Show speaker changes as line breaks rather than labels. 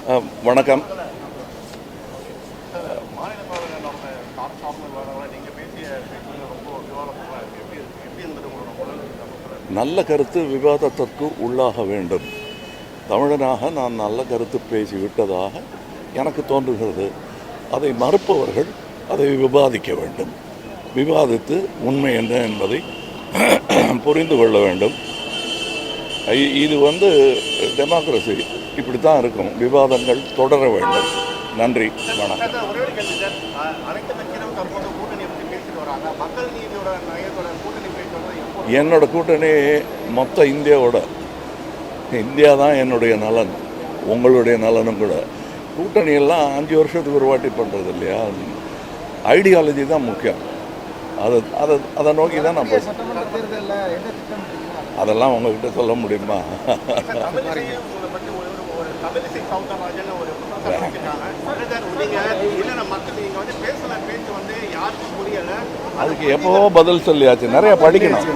வணக்கம். நல்ல கருத்து விவாதத்திற்கு உள்ளாக வேண்டும். தமிழனாக நான் நல்ல கருத்து பேசிவிட்டதாக எனக்கு தோன்றுகிறது. அதை மறுப்பவர்கள் அதை விவாதிக்க வேண்டும். விவாதித்து உண்மை என்ன என்பதை புரிந்து கொள்ள வேண்டும். இது டெமோக்ரஸி இப்படி தான் இருக்கும். விவாதங்கள் தொடர வேண்டும். நன்றி, வணக்கம். என்னோட கூட்டணி மொத்த இந்தியா தான் என்னுடைய நலன், உங்களுடைய நலனும் கூட. கூட்டணியெல்லாம் 5 வருஷத்துக்கு ஒரு வாட்டி பண்ணுறது இல்லையா? ஐடியாலஜி தான் முக்கியம். அதை நோக்கி தான் நம்ம அதெல்லாம் உங்ககிட்ட சொல்ல முடியுமா? அதுக்கு எப்போவோ பதில் சொல்லியாச்சு. நிறைய படிக்கணும்.